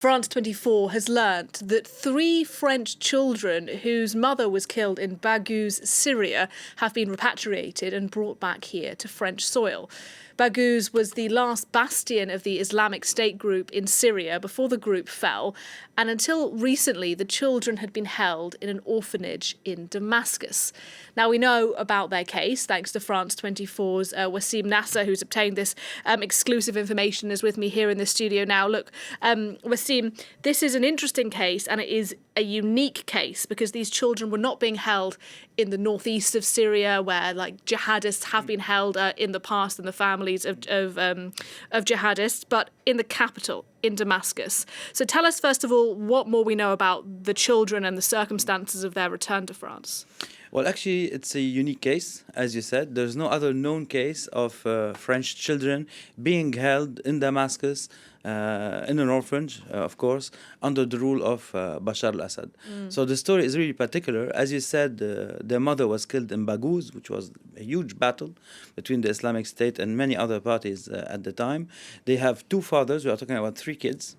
France 24 has learnt that 3 French children whose mother was killed in Baghouz, Syria, have been repatriated and brought back here to French soil. Baghouz was the last bastion of the Islamic State group in Syria before the group fell, and until recently the children had been held in an orphanage in Damascus. Now we know about their case thanks to France 24's Wassim Nasr, who's obtained this exclusive information, is with me here in the studio now. Look, Wassim, this is an interesting case, and it is a unique case because these children were not being held in the northeast of Syria, where like jihadists have been held in the past, and the families of jihadists, but in the capital, in Damascus. So tell us, first of all, what more we know about the children and the circumstances of their return to France. Well, actually, it's a unique case, as you said. There's no other known case of French children being held in Damascus, in an orphanage, of course, under the rule of Bashar al-Assad. So the story is really particular. As you said, their mother was killed in Baghouz, which was a huge battle between the Islamic State and many other parties at the time. They have 2 fathers. We are talking about 3 kids.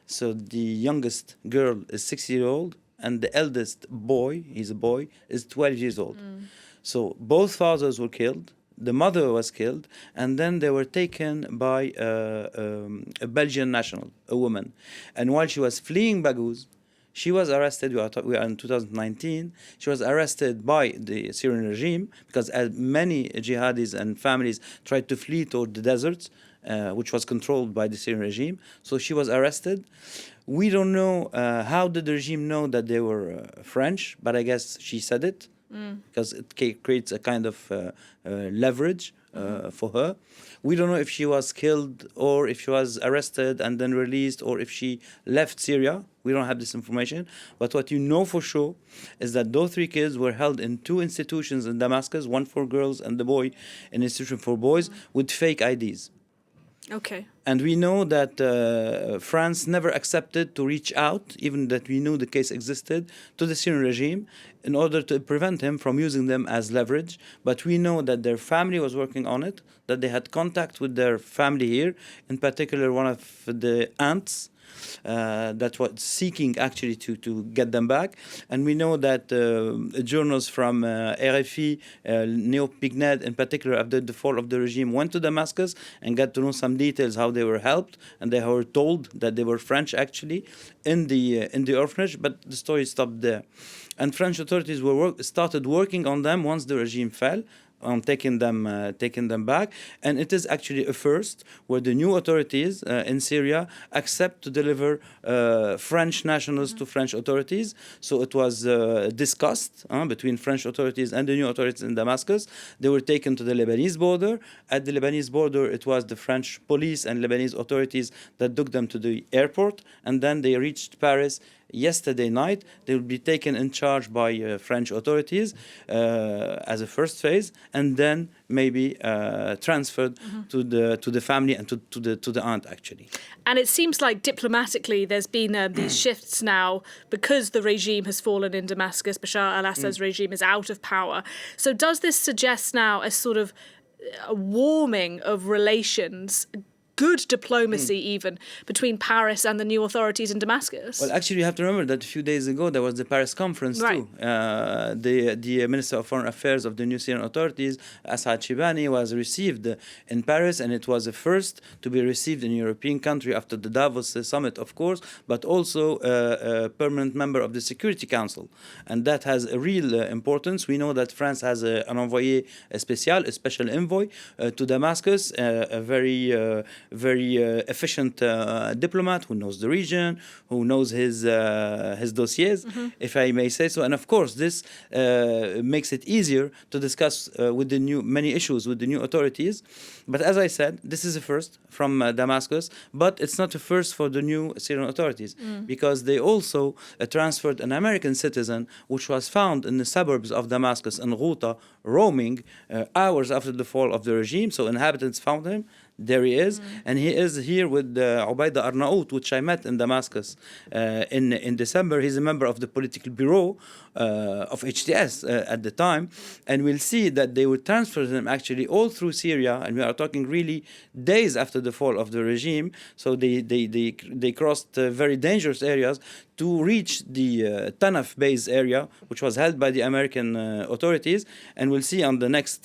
So the youngest girl is 6-year-old, and the eldest boy, he's a boy, is 12 years old. So both fathers were killed. The mother was killed, and then they were taken by a Belgian national, a woman. And while she was fleeing Baghouz, she was arrested. We are in 2019. She was arrested by the Syrian regime because as many jihadis and families tried to flee toward the deserts, which was controlled by the Syrian regime. So she was arrested. We don't know how did the regime know that they were French, but I guess she said it because it creates a kind of leverage for her. We don't know if she was killed or if she was arrested and then released or if she left Syria. We don't have this information. But what you know for sure is that those 3 kids were held in 2 institutions in Damascus, one for girls and the boy, an institution for boys, with fake IDs. Okay. And we know that France never accepted to reach out, even that we knew the case existed, to the Syrian regime in order to prevent him from using them as leverage. But we know that their family was working on it, that they had contact with their family here, in particular one of the aunts that was seeking actually to get them back. And we know that journals from RFI, Neo Pignet in particular, after the fall of the regime, went to Damascus and got to know some details how they were helped, and they were told that they were French actually in the orphanage, but the story stopped there. And French authorities started working on them once the regime fell, on taking them back. And it is actually a first where the new authorities in Syria accept to deliver French nationals to French authorities. So it was discussed between French authorities and the new authorities in Damascus. They were taken to the Lebanese border. At the Lebanese border, it was the French police and Lebanese authorities that took them to the airport, and then they reached Paris yesterday night. They will be taken in charge by French authorities as a first phase, and then maybe transferred to the family and to the aunt actually. And it seems like diplomatically there's been these shifts now because the regime has fallen in Damascus. Bashar al-Assad's regime is out of power. So does this suggest now a sort of a warming of relations, good diplomacy even, between Paris and the new authorities in Damascus? Well, actually, you have to remember that a few days ago there was the Paris conference too. The Minister of Foreign Affairs of the new Syrian authorities, Assad Shibani, was received in Paris, and it was the first to be received in a European country after the Davos summit, of course, but also a permanent member of the Security Council. And that has a real importance. We know that France has an envoyé spécial, a special envoy to Damascus, a very efficient diplomat who knows the region, who knows his dossiers, if I may say so. And of course, this makes it easier to discuss with many issues with the new authorities. But as I said, this is a first from Damascus, but it's not a first for the new Syrian authorities because they also transferred an American citizen which was found in the suburbs of Damascus in Ghouta, roaming hours after the fall of the regime. So inhabitants found him. there he is, and he is here with Ubaida Arnaout, which I met in Damascus in December. He's a member of the political bureau of HTS at the time, and we'll see that they would transfer them actually all through Syria, and we are talking really days after the fall of the regime. So they crossed very dangerous areas to reach the Tanaf base area, which was held by the American authorities. And we'll see on the next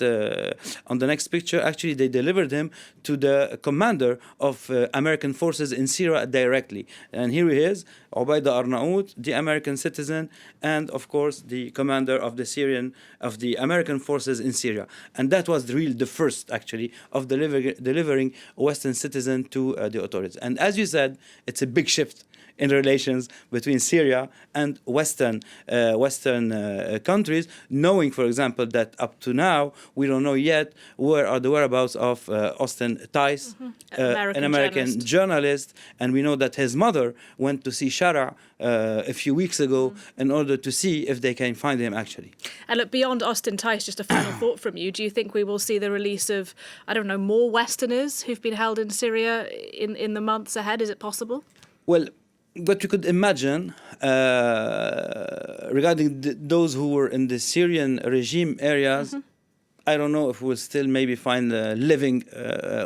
picture. Actually, they delivered him to the commander of American forces in Syria directly. And here he is, Ubaida Arnaout, the American citizen, and of course the commander of the American forces in Syria. And that was the first actually of delivering a Western citizen to the authorities. And as you said, it's a big shift in relations between Syria and Western countries, knowing, for example, that up to now, we don't know yet where are the whereabouts of Austin Tice, an American journalist, and we know that his mother went to see Shara a few weeks ago in order to see if they can find him actually. And look, beyond Austin Tice, just a final thought from you. Do you think we will see the release of, I don't know, more Westerners who've been held in Syria in the months ahead? Is it possible? Well, what you could imagine regarding those who were in the Syrian regime areas, I don't know if we'll still maybe find living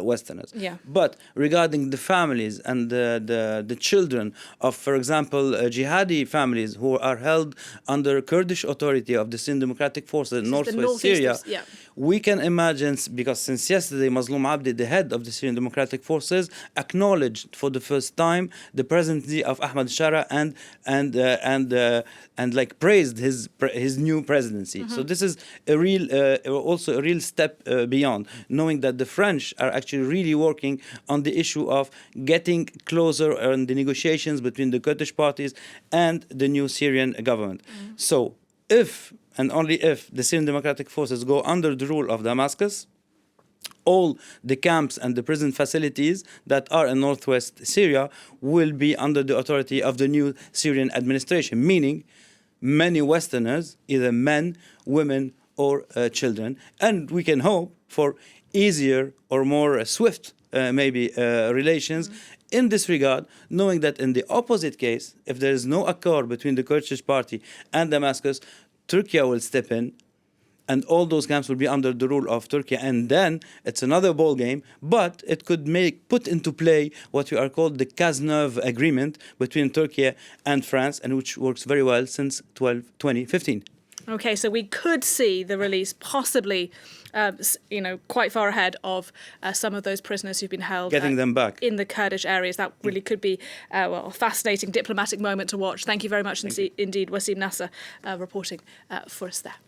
Westerners. Yeah. But regarding the families and the children of, for example, jihadi families who are held under Kurdish authority of the Syrian Democratic Forces in northwest Syria, we can imagine, because since yesterday, Mazloum Abdi, the head of the Syrian Democratic Forces, acknowledged for the first time the presidency of Ahmad Shara and like praised his new presidency. So this is a real step beyond, knowing that the French are actually really working on the issue of getting closer on the negotiations between the Kurdish parties and the new Syrian government. So if and only if the Syrian Democratic Forces go under the rule of Damascus, all the camps and the prison facilities that are in northwest Syria will be under the authority of the new Syrian administration, meaning many Westerners, either men, women, or children. And we can hope for easier or more swift, relations in this regard, knowing that in the opposite case, if there is no accord between the Kurdish party and Damascus, Turkey will step in, and all those camps will be under the rule of Turkey, and then it's another ball game. But it could put into play what we are called the Cazeneuve agreement between Turkey and France, and which works very well since 2015. Okay, so we could see the release possibly, quite far ahead of some of those prisoners who've been held. Getting them back. In the Kurdish areas. That really could be a fascinating diplomatic moment to watch. Thank you very much indeed, Wassim Nasr, reporting for us there.